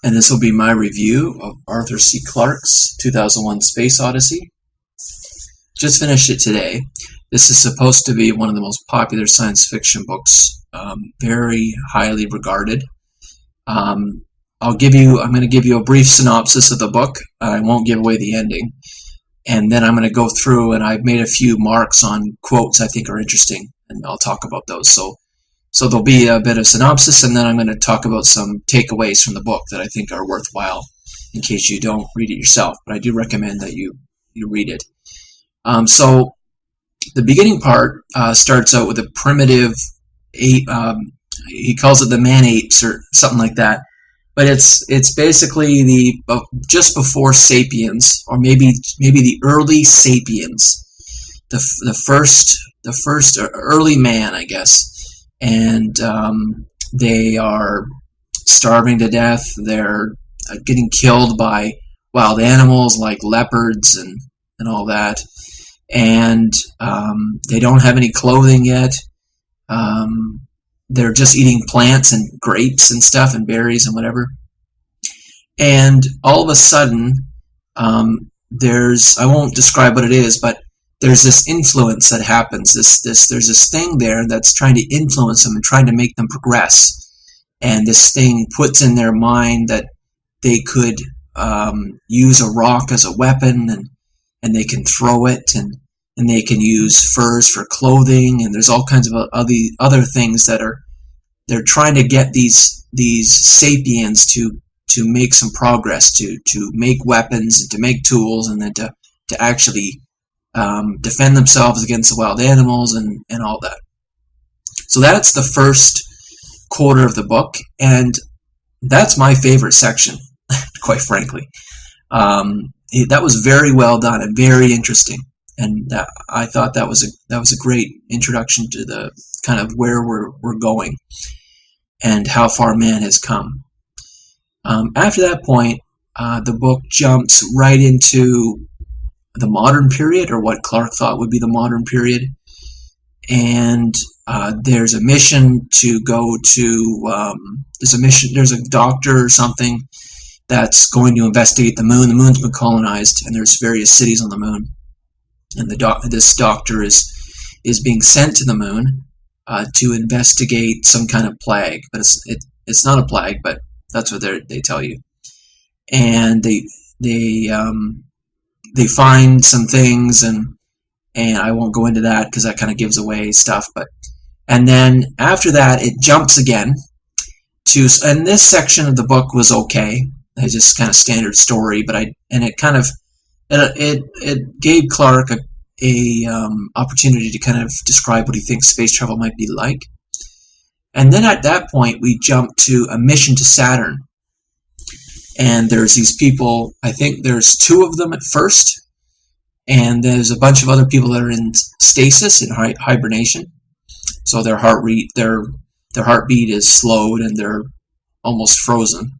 and this will be my review of Arthur C. Clarke's 2001 Space Odyssey. Just finished it today. This is supposed to be one of the most popular science fiction books, very highly regarded. I'm going to give you a brief synopsis of the book. I won't give away the ending. And then I'm going to go through, and I've made a few marks on quotes I think are interesting, and I'll talk about those. So there'll be a bit of synopsis, and then I'm going to talk about some takeaways from the book that I think are worthwhile in case you don't read it yourself. But I do recommend that you read it. So the beginning part starts out with a primitive ape. He calls it the man-apes or something like that. But it's basically the just before sapiens, or maybe the early sapiens, the first early man, I guess. And they are starving to death. They're getting killed by wild animals like leopards and all that. And they don't have any clothing yet. They're just eating plants and grapes and stuff and berries and whatever. And all of a sudden, I won't describe what it is, but there's this influence that happens. There's this thing there that's trying to influence them and trying to make them progress. And this thing puts in their mind that they could use a rock as a weapon, and they can throw it, and they can use furs for clothing, and there's all kinds of other things that they're trying to get these sapiens to make some progress, to make weapons and to make tools, and then to actually defend themselves against the wild animals and all that. So that's the first quarter of the book, and that's my favorite section, quite frankly. That was very well done and very interesting, and I thought that was a great introduction to the kind of where we're going and how far man has come. After that point, the book jumps right into the modern period, or what Clarke thought would be the modern period. And there's a mission to go to, there's a doctor or something that's going to investigate the moon. The moon's been colonized, and there's various cities on the moon. And this doctor is being sent to the moon to investigate some kind of plague. But it's not a plague, but that's what they tell you. And they find some things, and I won't go into that because that kind of gives away stuff. And then after that, it jumps again to, and this section of the book was okay. It's just kind of standard story, it gave Clarke a opportunity to kind of describe what he thinks space travel might be like. And then at that point, we jump to a mission to Saturn. And there's these people, I think there's 2 of them at first, and there's a bunch of other people that are in stasis, in hibernation. So their heartbeat is slowed, and they're almost frozen.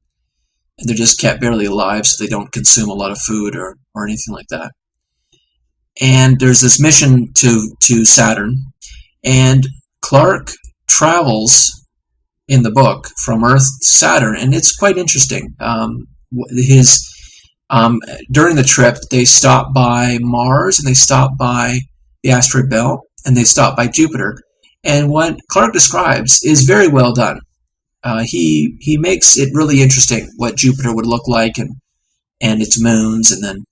And they're just kept barely alive, so they don't consume a lot of food or anything like that. And there's this mission to Saturn, and Clarke travels in the book from Earth to Saturn, and it's quite interesting. During the trip, they stop by Mars, and they stop by the asteroid belt, and they stop by Jupiter. And what Clarke describes is very well done. He makes it really interesting what Jupiter would look like, and its moons, and then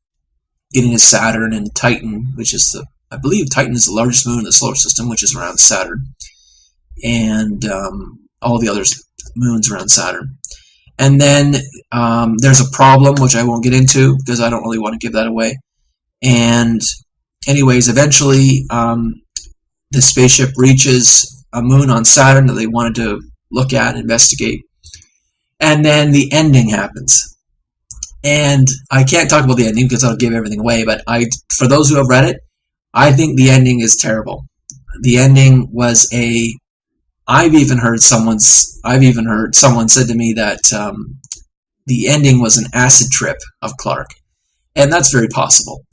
getting to Saturn and Titan, which is I believe Titan is the largest moon in the solar system, which is around Saturn, and all the other moons around Saturn. And then there's a problem, which I won't get into because I don't really want to give that away. And anyways, eventually the spaceship reaches a moon on Saturn that they wanted to look at and investigate. And then the ending happens. And I can't talk about the ending because I'll give everything away, but for those who have read it, I think the ending is terrible. The ending was I've even heard someone said to me that the ending was an acid trip of Clarke, and that's very possible.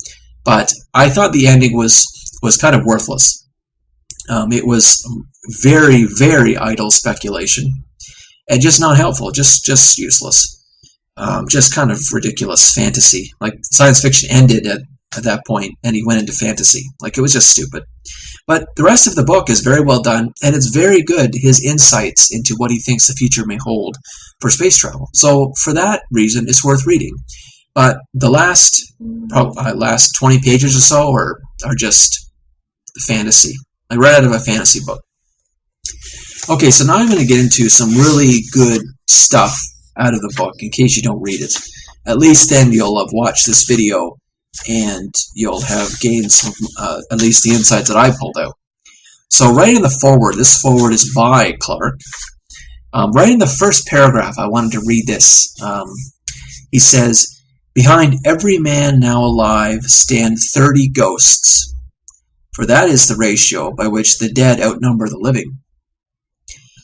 But I thought the ending was kind of worthless. It was very, very idle speculation, and just not helpful, just useless. just kind of ridiculous fantasy. Like, science fiction ended at that point, and he went into fantasy. Like, it was just stupid. But the rest of the book is very well done, and it's very good, his insights into what he thinks the future may hold for space travel. So for that reason, it's worth reading. But the last 20 pages or so are just fantasy. I read out of a fantasy book. Okay, so now I'm going to get into some really good stuff out of the book, in case you don't read it. At least then you'll have watched this video, and you'll have gained some, at least the insights that I pulled out. So right in the foreword, this foreword is by Clarke. Right in the first paragraph, I wanted to read this. He says, "Behind every man now alive stand 30 ghosts, for that is the ratio by which the dead outnumber the living.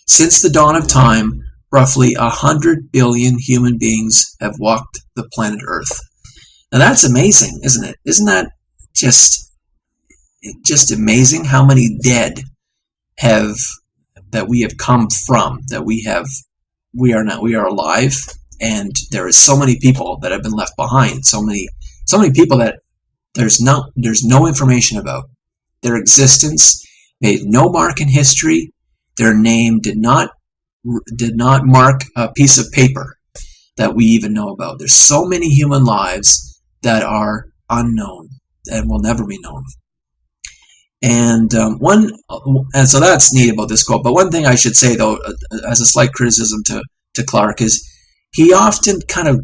Since the dawn of time, roughly 100 billion human beings have walked the planet Earth." Now that's amazing, isn't it? Isn't that just amazing how many dead that we have come from, that we are alive, and there is so many people that have been left behind, so many people that there's no information about. Their existence made no mark in history. Their name did not mark a piece of paper that we even know about. There's so many human lives that are unknown and will never be known. And so that's neat about this quote. But one thing I should say, though, as a slight criticism to Clarke, is he often kind of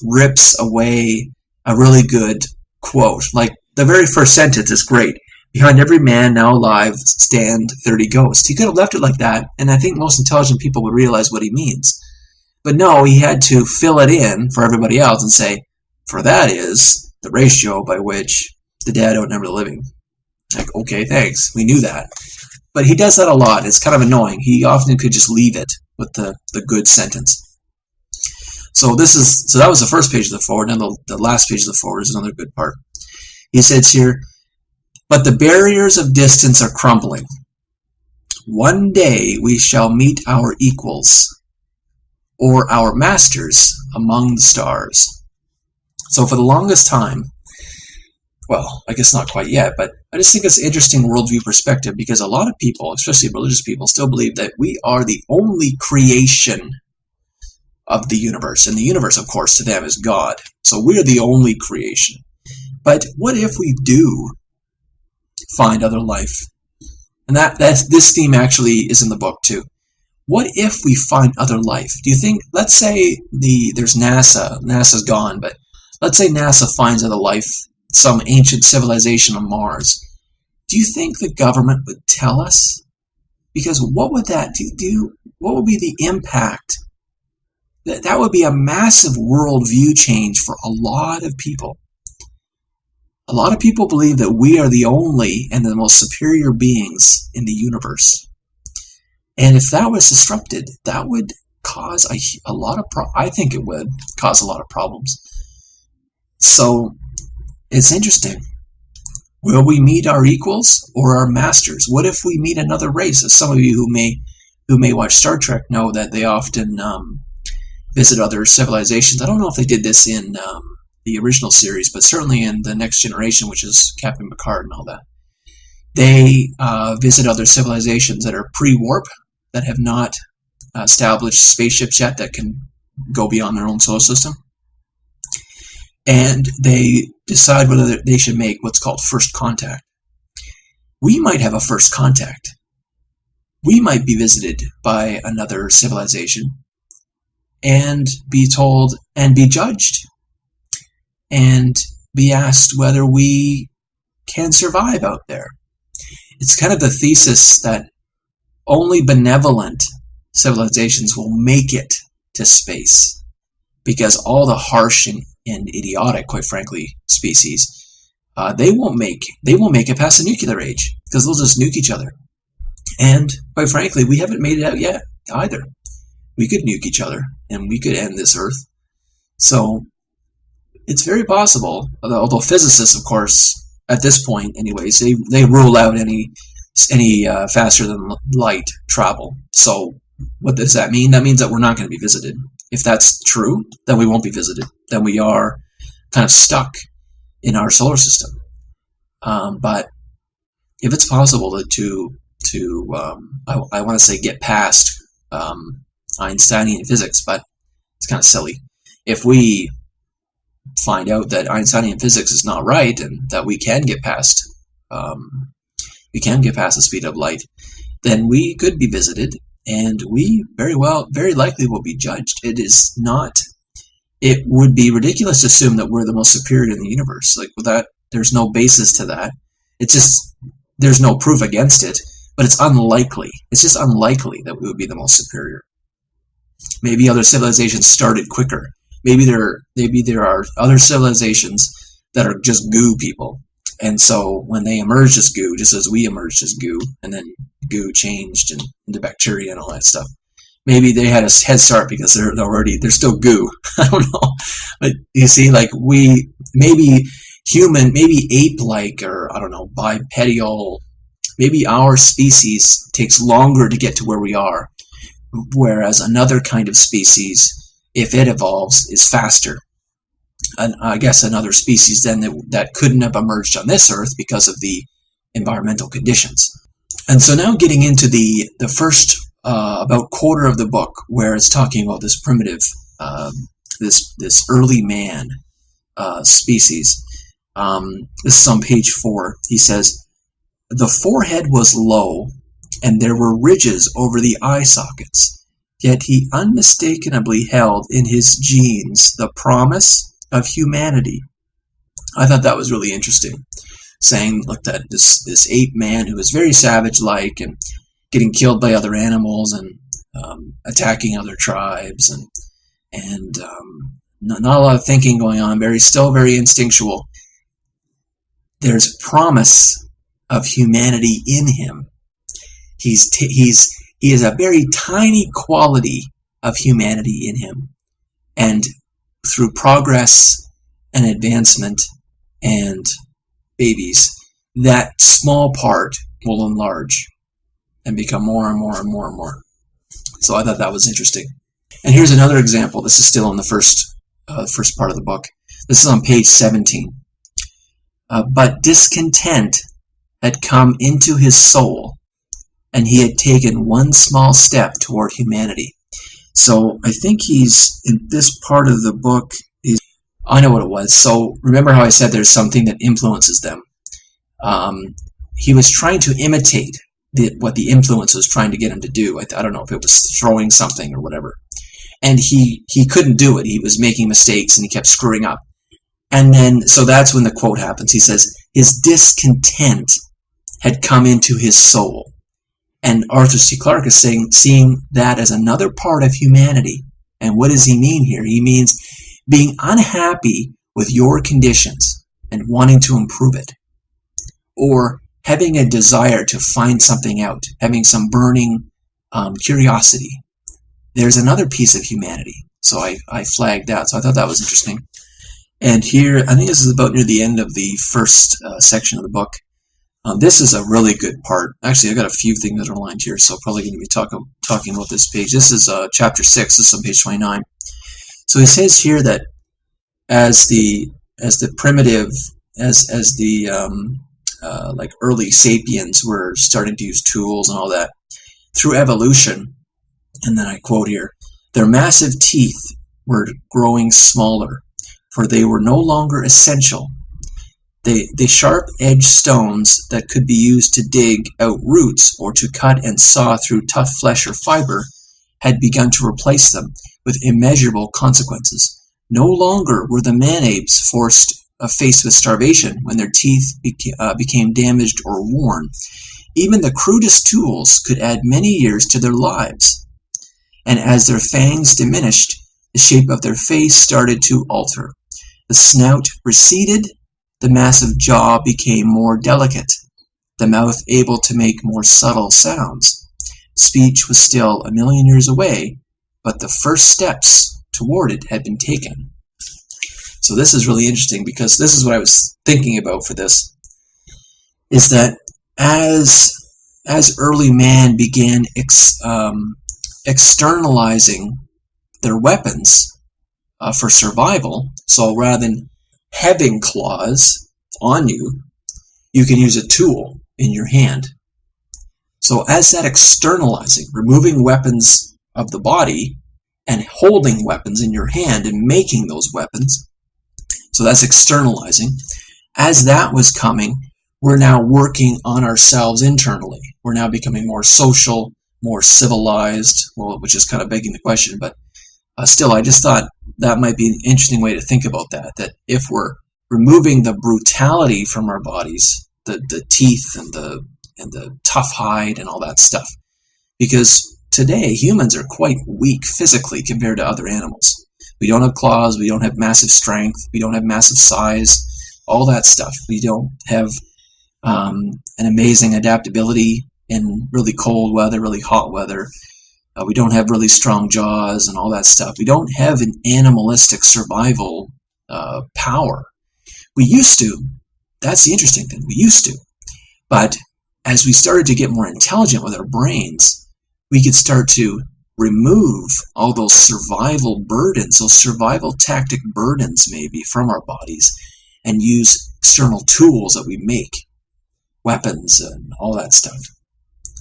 rips away a really good quote. Like, the very first sentence is great. "Behind every man now alive stand 30 ghosts." He could have left it like that, and I think most intelligent people would realize what he means. But no, he had to fill it in for everybody else and say, "For that is the ratio by which the dead outnumber the living." Like, okay, thanks. We knew that. But he does that a lot. It's kind of annoying. He often could just leave it with the good sentence. So that was the first page of the foreword, and the last page of the foreword is another good part. He says here, "But the barriers of distance are crumbling. One day we shall meet our equals, or our masters among the stars." So for the longest time, well, I guess not quite yet, but I just think it's an interesting worldview perspective, because a lot of people, especially religious people, still believe that we are the only creation of the universe. And the universe, of course, to them is God. So we're the only creation. But what if we do find other life? And this theme actually is in the book too. What if we find other life? Do you think, let's say there's NASA's gone, but let's say NASA finds other life, some ancient civilization on Mars. Do you think the government would tell us? Because what would that do? What would be the impact? That would be a massive worldview change for a lot of people. A lot of people believe that we are the only and the most superior beings in the universe. And if that was disrupted, that would cause a lot of I think it would cause a lot of problems. So it's interesting. Will we meet our equals or our masters? What if we meet another race? As some of you who may watch Star Trek know that they often visit other civilizations. I don't know if they did this in the original series, but certainly in The Next Generation, which is Captain Picard and all that. They visit other civilizations that are pre-warp, that have not established spaceships yet that can go beyond their own solar system. And they decide whether they should make what's called first contact. We might have a first contact. We might be visited by another civilization and be told and be judged and be asked whether we can survive out there. It's kind of the thesis that only benevolent civilizations will make it to space, because all the harsh and idiotic, quite frankly, species, they won't make it past the nuclear age, because they'll just nuke each other. And quite frankly, we haven't made it out yet either. We could nuke each other, and we could end this Earth. So it's very possible, although physicists, of course, at this point anyways, they rule out any faster than light travel. So what does that mean? That means that we're not going to be visited. If that's true, then we won't be visited. Then we are kind of stuck in our solar system. But if it's possible I want to say get past Einsteinian physics, but it's kind of silly. If we find out that Einsteinian physics is not right and that we can get past the speed of light, then we could be visited, and we very likely will be judged. It would be ridiculous to assume that we're the most superior in the universe. Like, with that, there's no basis to that. It's just, there's no proof against it, but it's unlikely. It's just unlikely that we would be the most superior. Maybe other civilizations started quicker. Maybe there are other civilizations that are just goo people. And so when they emerged as goo, just as we emerged as goo, and then goo changed into bacteria and all that stuff, maybe they had a head start because they're still goo. I don't know. But you see, like, maybe ape-like, or I don't know, bipedal, maybe our species takes longer to get to where we are, whereas another kind of species, if it evolves, is faster. And I guess another species then that couldn't have emerged on this Earth because of the environmental conditions. And so now getting into the first about quarter of the book, where it's talking about this primitive, this early man species. This is on page 4. He says, "The forehead was low, and there were ridges over the eye sockets. Yet he unmistakably held in his genes the promise of humanity." I thought that was really interesting, saying, look, that this ape man who was very savage-like and getting killed by other animals and attacking other tribes and not a lot of thinking going on, still very instinctual. There's promise of humanity in him. He has a very tiny quality of humanity in him, and through progress and advancement and babies, that small part will enlarge and become more and more and more and more. So I thought that was interesting. And here's another example. This is still in the first part of the book. This is on page 17. "But discontent had come into his soul, and he had taken one small step toward humanity." So I think he's, in this part of the book, I know what it was. So remember how I said there's something that influences them? He was trying to imitate what the influence was trying to get him to do. I don't know if it was throwing something or whatever. And he couldn't do it. He was making mistakes and he kept screwing up. And then, so that's when the quote happens. He says, his discontent had come into his soul. And Arthur C. Clarke is seeing that as another part of humanity. And what does he mean here? He means being unhappy with your conditions and wanting to improve it. Or having a desire to find something out, having some burning curiosity. There's another piece of humanity. So I flagged that. So I thought that was interesting. And here, I think this is about near the end of the first section of the book. This is a really good part. Actually, I've got a few things underlined here, so probably going to be talking about this page. This is chapter 6. This is on page 29. So he says here that as the like early sapiens were starting to use tools and all that, through evolution, and then I quote here, their massive teeth were growing smaller, for they were no longer essential. The sharp-edged stones that could be used to dig out roots or to cut and saw through tough flesh or fiber had begun to replace them with immeasurable consequences. No longer were the man-apes faced with starvation when their teeth became damaged or worn. Even the crudest tools could add many years to their lives. And as their fangs diminished, the shape of their face started to alter. The snout receded, the massive jaw became more delicate, the mouth able to make more subtle sounds. Speech was still 1,000,000 years away, but the first steps toward it had been taken. So this is really interesting, because this is what I was thinking about for this, is that as early man began externalizing their weapons for survival. So rather than having claws on you, you can use a tool in your hand. So as that externalizing, removing weapons of the body and holding weapons in your hand and making those weapons, so that's externalizing. As that was coming, we're now working on ourselves internally. We're now becoming more social, more civilized, well, which is kind of begging the question, but still, I just thought that might be an interesting way to think about that if we're removing the brutality from our bodies, the teeth and the tough hide and all that stuff, because today humans are quite weak physically compared to other animals. We don't have claws, we don't have massive strength, we don't have massive size, all that stuff. We don't have an amazing adaptability in really cold weather, really hot weather. We don't have really strong jaws and all that stuff. We don't have an animalistic survival power. We used to. That's the interesting thing. We used to. But as we started to get more intelligent with our brains, we could start to remove all those survival burdens, those survival tactic burdens maybe from our bodies, and use external tools that we make, weapons and all that stuff.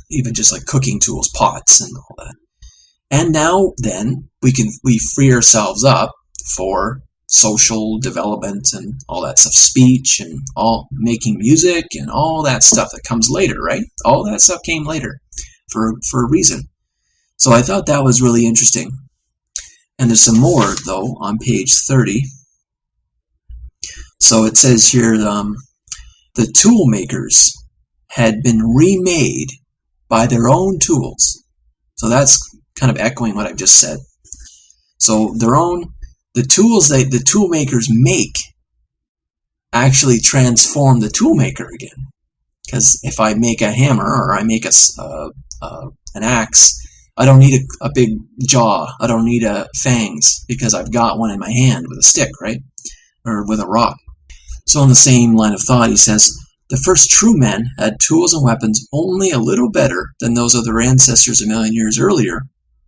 Even just like cooking tools, pots and all that. And now then we free ourselves up for social development and all that stuff, speech and all, making music and all that stuff that comes later, right? All that stuff came later for a reason. So I thought that was really interesting. And there's some more though on page 30. So it says here, the tool makers had been remade by their own tools. So that's kind of echoing what I've just said. So the tools the tool makers make actually transform the tool maker again. Because if I make a hammer or I make an axe, I don't need a big jaw. I don't need fangs because I've got one in my hand with a stick, right? Or with a rock. So in the same line of thought, he says, the first true men had tools and weapons only a little better than those of their ancestors a million years earlier,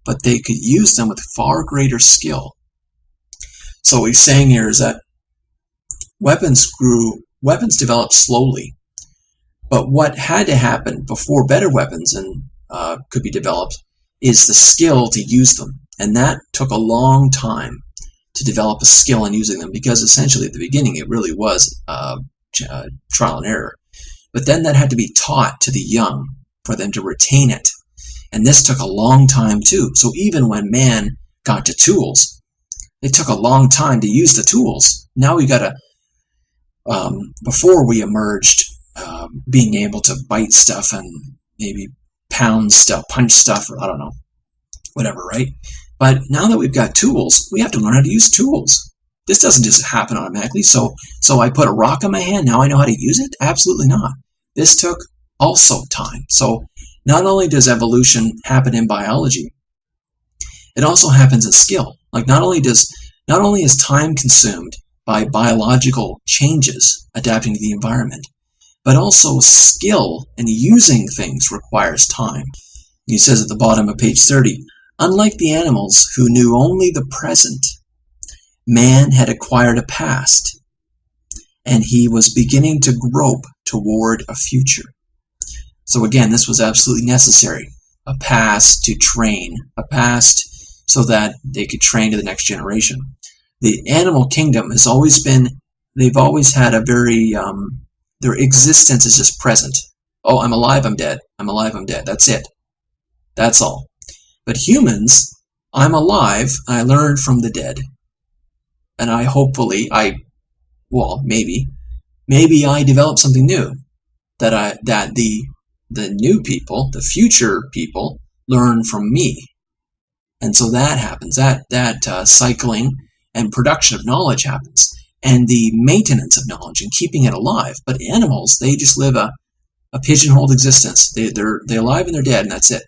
but they could use them with far greater skill. So what he's saying here is that weapons developed slowly, but what had to happen before better weapons could be developed is the skill to use them, and that took a long time to develop a skill in using them, because essentially at the beginning it really was trial and error. But then that had to be taught to the young for them to retain it. And this took a long time too. So even when man got to tools, it took a long time to use the tools. Now we got to, before we emerged, being able to bite stuff and maybe pound stuff, punch stuff, or I don't know, whatever, right? But now that we've got tools, we have to learn how to use tools. This doesn't just happen automatically. So I put a rock in my hand, now I know how to use it? Absolutely not. This took also time. So not only does evolution happen in biology, it also happens in skill. Like not only is time consumed by biological changes adapting to the environment, but also skill in using things requires time. He says at the bottom of page 30, unlike the animals who knew only the present, man had acquired a past, and he was beginning to grope toward a future. So again, this was absolutely necessary. A past to train, a past so that they could train to the next generation. The animal kingdom has always been, they've always had a very, their existence is just present. Oh, I'm alive, I'm dead. I'm alive, I'm dead. That's it. That's all. But humans, I'm alive, and I learned from the dead. And maybe I develop something new. That the new people, the future people, learn from me. And so that happens. That cycling and production of knowledge happens. And the maintenance of knowledge and keeping it alive. But animals, they just live a pigeonholed existence. They're alive and they're dead, and that's it.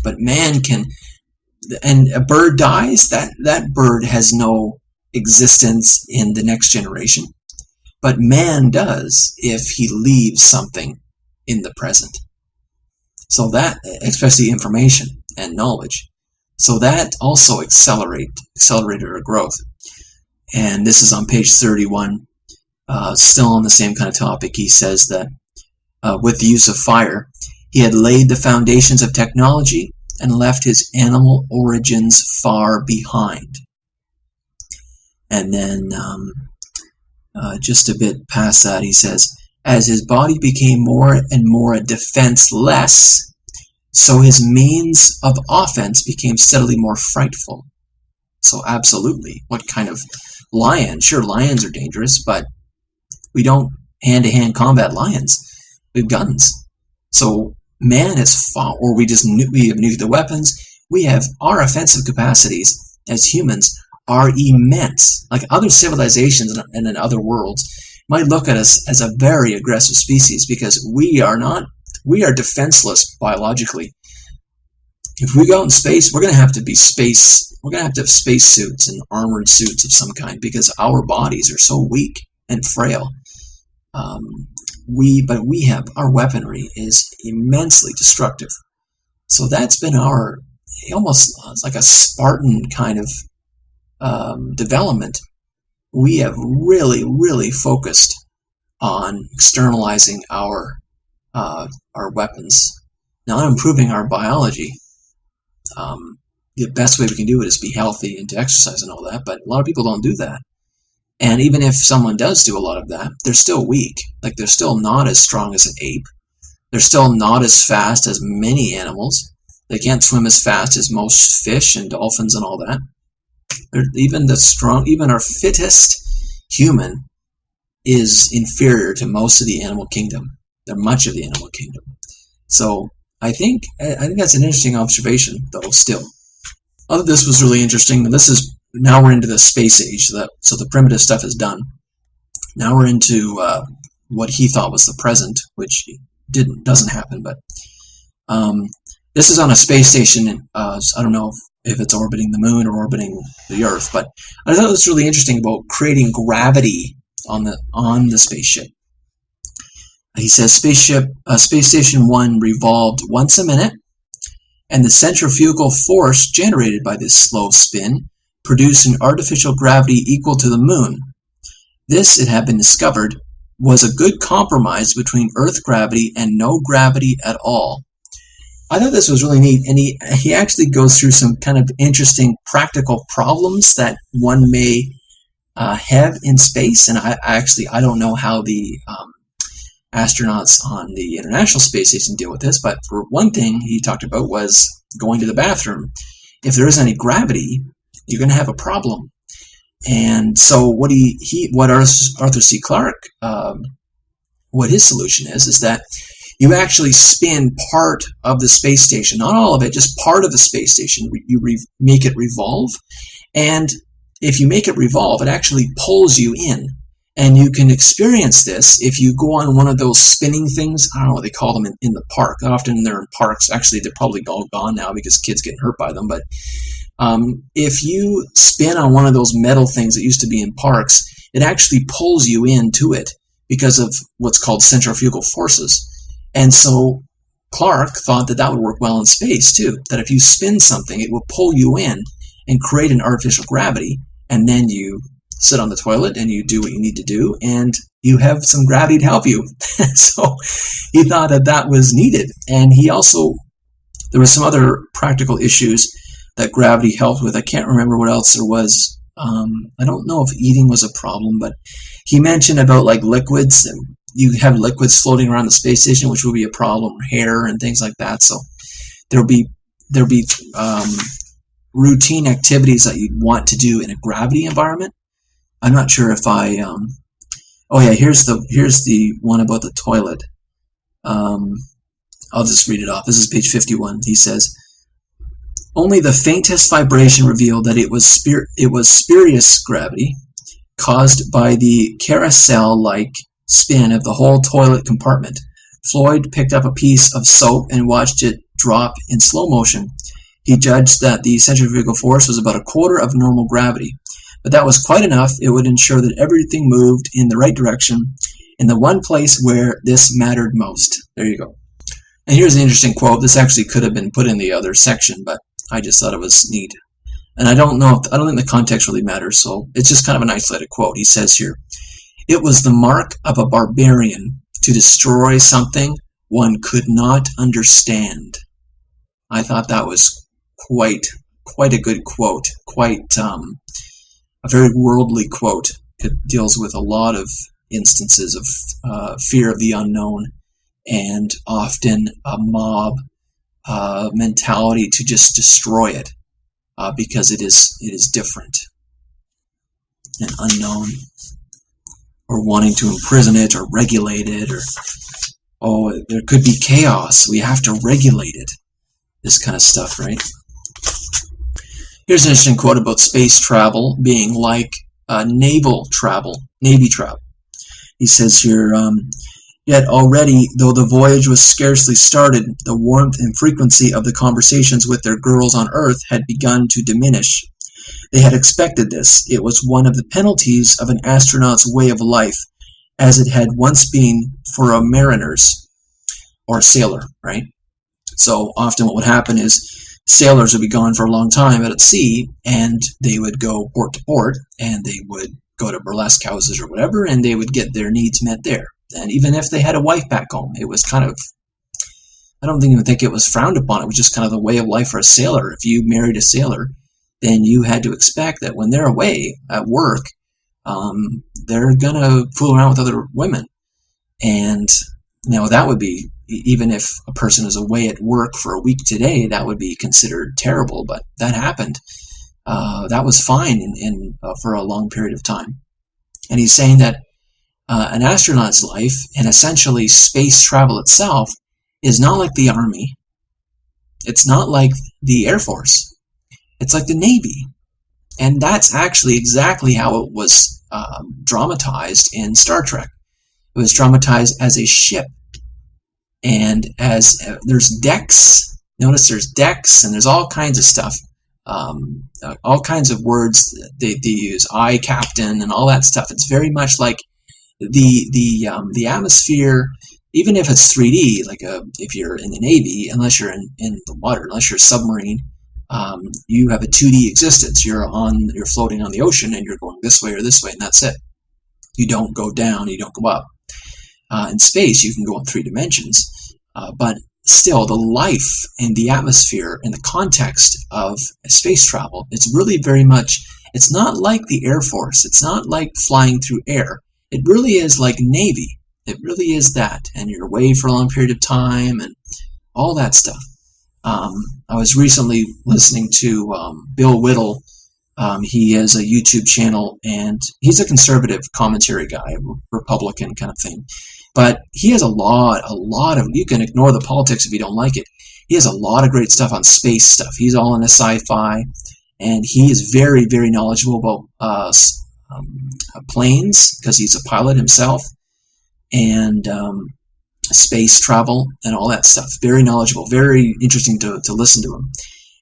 But man can, and a bird dies, that bird has no existence in the next generation. But man does if he leaves something in the present. So that, especially information and knowledge. So that also accelerated our growth. And this is on page 31, still on the same kind of topic. He says that with the use of fire, he had laid the foundations of technology and left his animal origins far behind. And then just a bit past that, he says, as his body became more and more defenseless, so his means of offense became steadily more frightful. So absolutely, what kind of lion? Sure, lions are dangerous, but we don't hand-to-hand combat lions. We have guns. So man is far, or we have nuclear weapons. We have our offensive capacities as humans are immense. Like other civilizations and in other worlds might look at us as a very aggressive species because we are defenseless biologically. If we go out in space, we're going to have to have space suits and armored suits of some kind because our bodies are so weak and frail. Our weaponry is immensely destructive. So that's been it's like a Spartan kind of development. We have really, really focused on externalizing our weapons, not improving our biology. The best way we can do it is be healthy and to exercise and all that, but a lot of people don't do that. And even if someone does do a lot of that, they're still weak. Like they're still not as strong as an ape. They're still not as fast as many animals. They can't swim as fast as most fish and dolphins and all that. Even our fittest human is inferior to most of the animal kingdom. They're much of the animal kingdom. So I think that's an interesting observation, though. Still, all of this was really interesting. Now we're into the space age. So the primitive stuff is done. Now we're into what he thought was the present, which doesn't happen. But this is on a space station. I don't know if it's orbiting the moon or orbiting the Earth, but I thought it was really interesting about creating gravity on the spaceship. He says Space Station 1 revolved once a minute, and the centrifugal force generated by this slow spin produced an artificial gravity equal to the moon. This, it had been discovered, was a good compromise between Earth gravity and no gravity at all. I thought this was really neat, and he actually goes through some kind of interesting practical problems that one may have in space, and I don't know how the astronauts on the International Space Station deal with this, but for one thing he talked about was going to the bathroom. If there isn't any gravity, you're going to have a problem. And so what Arthur C. Clarke, what his solution is that you actually spin part of the space station, not all of it, just part of the space station. You make it revolve, and if you make it revolve, it actually pulls you in. And you can experience this if you go on one of those spinning things. I don't know what they call them in the park. Often they're in parks. Actually, they're probably all gone now because kids get hurt by them. But if you spin on one of those metal things that used to be in parks, it actually pulls you into it because of what's called centrifugal forces. And so Clarke thought that would work well in space too, that if you spin something, it will pull you in and create an artificial gravity, and then you sit on the toilet and you do what you need to do, and you have some gravity to help you. So he thought that was needed. And there were some other practical issues that gravity helped with. I can't remember what else there was. I don't know if eating was a problem, but he mentioned about like liquids. You have liquids floating around the space station, which would be a problem, hair and things like that. So there'll be routine activities that you'd want to do in a gravity environment. I'm not sure if here's the one about the toilet. I'll just read it off. This is page 51. He says, only the faintest vibration revealed that it was spurious gravity caused by the carousel-like spin of the whole toilet compartment. Floyd picked up a piece of soap and watched it drop in slow motion. He judged that the centrifugal force was about a quarter of normal gravity. But that was quite enough. It would ensure that everything moved in the right direction in the one place where this mattered most. There you go. And here's an interesting quote. This actually could have been put in the other section, but I just thought it was neat. And I don't think the context really matters, so it's just kind of an isolated quote. He says here, "It was the mark of a barbarian to destroy something one could not understand." I thought that was quite a good quote, quite a very worldly quote. It deals with a lot of instances of fear of the unknown, and often a mob mentality to just destroy it because it is different and unknown, or wanting to imprison it or regulate it, or there could be chaos, we have to regulate it, this kind of stuff, right? Here's an interesting quote about space travel being like naval travel, Navy travel. He says here, "Yet already, though the voyage was scarcely started, the warmth and frequency of the conversations with their girls on Earth had begun to diminish. They had expected this. It was one of the penalties of an astronaut's way of life, as it had once been for a mariner's or a sailor," right? So often what would happen is sailors would be gone for a long time out at sea, and they would go port to port, and they would go to burlesque houses or whatever, and they would get their needs met there. And even if they had a wife back home, it was kind of, I don't even think it was frowned upon. It was just kind of the way of life for a sailor. If you married a sailor, then you had to expect that when they're away at work, they're going to fool around with other women. And that would be, even if a person is away at work for a week today, that would be considered terrible. But that happened. That was fine for a long period of time. And he's saying that an astronaut's life, and essentially space travel itself, is not like the Army. It's not like the Air Force. It's like the Navy. And that's actually exactly how it was dramatized in Star Trek. It was dramatized as a ship. And as there's decks, notice there's decks, and there's all kinds of stuff. All kinds of words they use, I captain, and all that stuff. It's very much like the atmosphere, even if it's 3D, like if you're in the Navy, unless you're in the water, unless you're a submarine, you have a 2D existence. You're floating on the ocean, and you're going this way or this way, and that's it. You don't go down, you don't go up. In space, you can go in 3 dimensions, but still, the life and the atmosphere and the context of space travel, it's really very much, it's not like the Air Force. It's not like flying through air. It really is like Navy. It really is that. And you're away for a long period of time and all that stuff. I was recently listening to Bill Whittle. He has a YouTube channel, and he's a conservative commentary guy, Republican kind of thing. But he has a lot of, you can ignore the politics if you don't like it. He has a lot of great stuff on space stuff. He's all into sci-fi, and he is very, very knowledgeable about planes, because he's a pilot himself, and space travel and all that stuff. Very knowledgeable, very interesting to listen to him.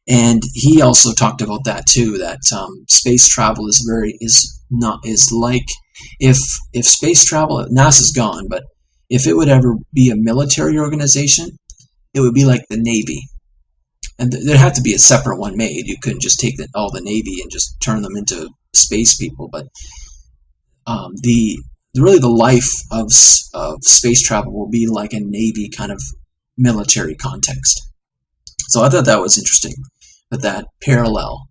And he also talked about that too, that space travel is like, if space travel, NASA's gone, but if it would ever be a military organization, it would be like the Navy. And there'd have to be a separate one made. You couldn't just take all the Navy and just turn them into space people. But really the life of space travel will be like a Navy kind of military context. So I thought that was interesting, that parallel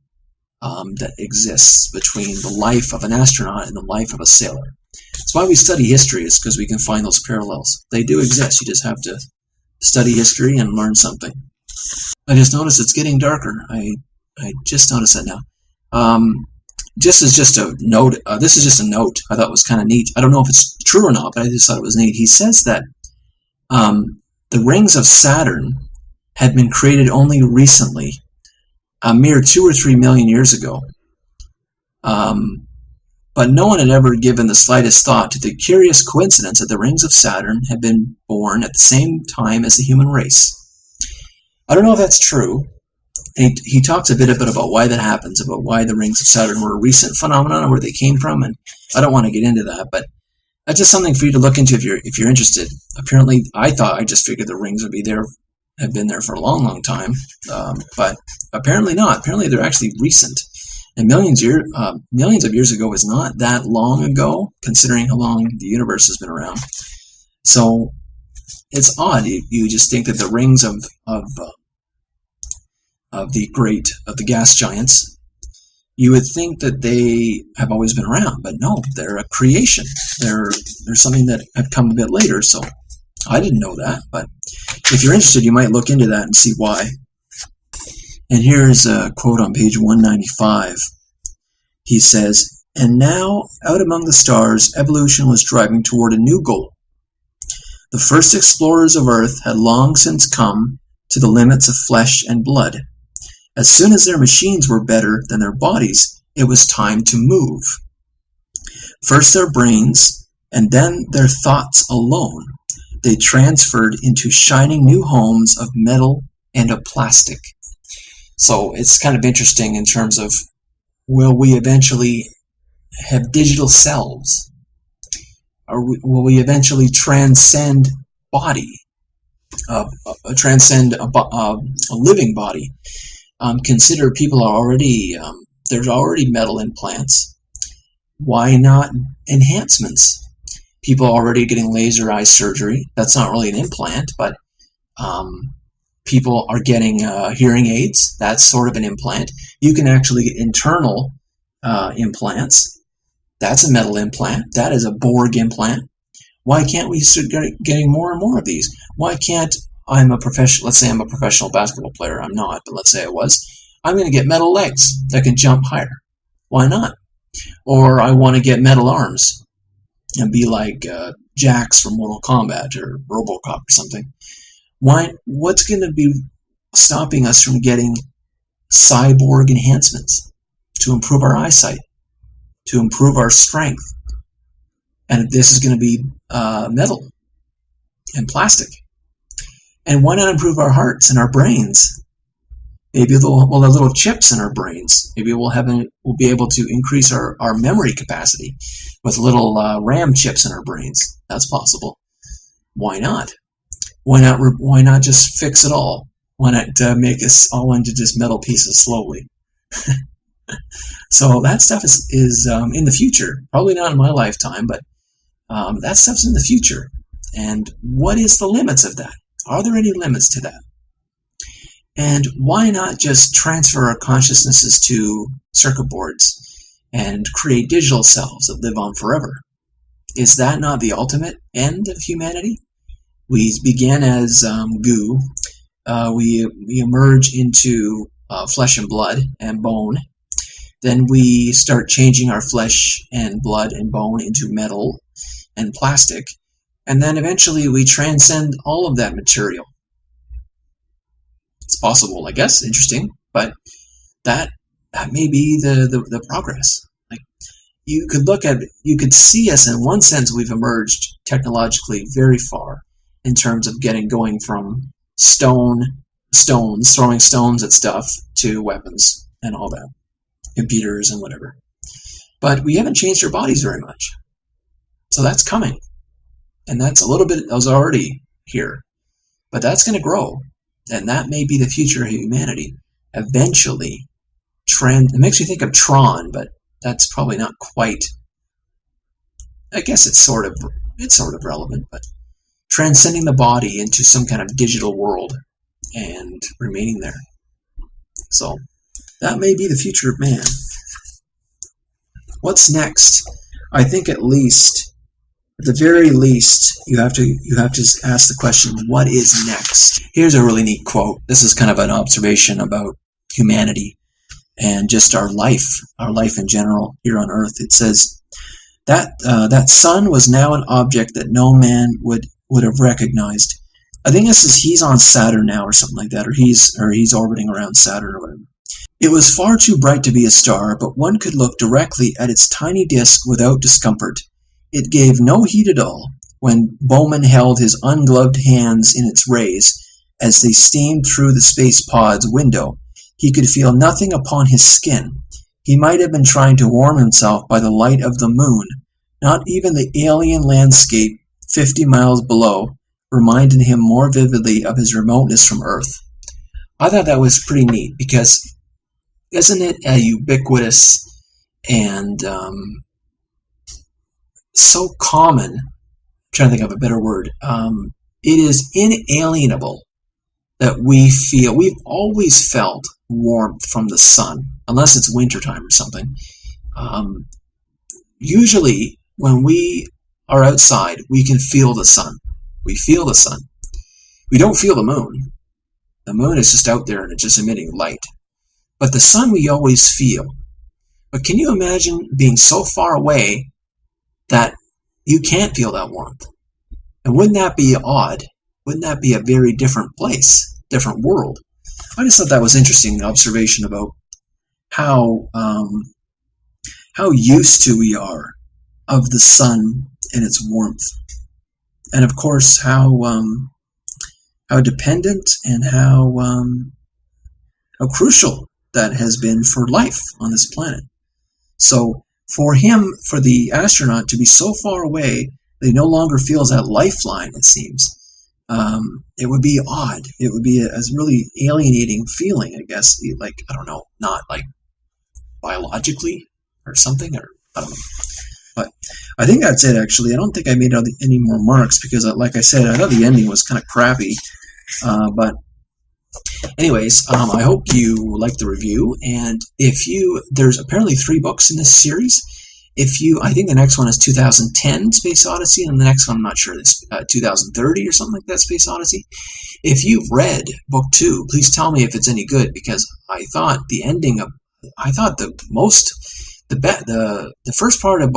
that exists between the life of an astronaut and the life of a sailor. That's why we study history, is because we can find those parallels. They do exist. You just have to study history and learn something. I just noticed it's getting darker. I just noticed that now. This is just a note. This is just a note I thought was kind of neat. I don't know if it's true or not, but I just thought it was neat. He says that the rings of Saturn had been created only recently, a mere 2 or 3 million years ago. But no one had ever given the slightest thought to the curious coincidence that the rings of Saturn had been born at the same time as the human race. I don't know if that's true. He talks a bit about why that happens, about why the rings of Saturn were a recent phenomenon, or where they came from, and I don't want to get into that, but that's just something for you to look into if you're interested. Apparently, I just figured the rings would be there have been there for a long, long time, but apparently not. Apparently they're actually recent. And millions of years ago is not that long ago, considering how long the universe has been around. So it's odd. You just think that the rings of the gas giants, you would think that they have always been around, but no, they're a creation. They're something that have come a bit later. So I didn't know that, but if you're interested, you might look into that and see why. And here's a quote on page 195. He says, "And now, out among the stars, evolution was driving toward a new goal. The first explorers of Earth had long since come to the limits of flesh and blood. As soon as their machines were better than their bodies, it was time to move. First their brains, and then their thoughts alone, they transferred into shining new homes of metal and of plastic." So it's kind of interesting in terms of, will we eventually have digital selves? Or will we eventually transcend body, transcend a living body? Consider people are already, there's already metal implants. Why not enhancements? People are already getting laser eye surgery. That's not really an implant, but people are getting hearing aids. That's sort of an implant. You can actually get internal implants. That's a metal implant. That is a Borg implant. Why can't we start getting more and more of these? Why can't let's say I'm a professional basketball player. I'm not, but let's say I was. I'm going to get metal legs that can jump higher. Why not? Or I want to get metal arms and be like Jax from Mortal Kombat or RoboCop or something. What's going to be stopping us from getting cyborg enhancements to improve our eyesight, to improve our strength? And this is going to be metal and plastic. And why not improve our hearts and our brains? Maybe we'll have little chips in our brains. Maybe we'll be able to increase our memory capacity with little RAM chips in our brains. That's possible. Why not? Why not just fix it all? Why not make us all into just metal pieces slowly? So that stuff is in the future. Probably not in my lifetime, but that stuff's in the future. And what is the limits of that? Are there any limits to that? And why not just transfer our consciousnesses to circuit boards and create digital selves that live on forever? Is that not the ultimate end of humanity? We began as goo. We emerge into flesh and blood and bone. Then we start changing our flesh and blood and bone into metal and plastic. And then eventually we transcend all of that material. It's possible, I guess. Interesting. But that may be the progress. Like, you could see us in one sense. We've emerged technologically very far in terms of going from stones, throwing stones at stuff, to weapons and all that, computers and whatever. But we haven't changed our bodies very much. So that's coming. And that's already here. But that's going to grow. And that may be the future of humanity. Eventually, it makes me think of Tron, but that's probably not quite. I guess it's sort of relevant, but transcending the body into some kind of digital world and remaining there. So that may be the future of man. What's next? I think at the very least, you have to ask the question, what is next? Here's a really neat quote. This is kind of an observation about humanity and just our life in general here on Earth. It says that sun was now an object that no man would have recognized. I think this is he's on Saturn now or something like that, or he's orbiting around Saturn or whatever. It was far too bright to be a star, but one could look directly at its tiny disk without discomfort. It gave no heat at all when Bowman held his ungloved hands in its rays as they steamed through the space pod's window. He could feel nothing upon his skin. He might have been trying to warm himself by the light of the moon. Not even the alien landscape 50 miles below reminded him more vividly of his remoteness from Earth. I thought that was pretty neat because isn't it a ubiquitous and so common, I'm trying to think of a better word, it is inalienable that we've always felt warmth from the sun, unless it's wintertime or something. Usually when we are outside, we can feel the sun. We feel the sun. We don't feel the moon. The moon is just out there and it's just emitting light. But the sun we always feel. But can you imagine being so far away that you can't feel that warmth? And wouldn't that be odd? Wouldn't that be a very different place, different world? I just thought that was interesting observation about how used to we are of the sun and its warmth, and of course how dependent and how crucial that has been for life on this planet. So for the astronaut to be so far away that he no longer feels that lifeline, it seems, it would be odd. It would be a really alienating feeling, I guess. Like, I don't know, not like biologically or something, or I don't know. But I think that's it, actually. I don't think I made any more marks because, like I said, I thought the ending was kind of crappy. But anyways, I hope you liked the review. And there's apparently 3 books in this series. I think the next one is 2010 Space Odyssey, and the next one, I'm not sure, it's 2030 or something like that, Space Odyssey. If you've read book 2, please tell me if it's any good, because I thought the first part of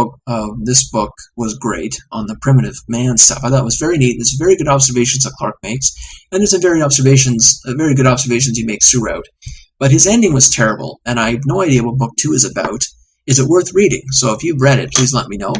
this book was great on the primitive man stuff. I thought it was very neat. There's very good observations that Clark makes, and there's some very good observations he makes throughout. But his ending was terrible, and I have no idea what book 2 is about. Is it worth reading? So if you've read it, please let me know.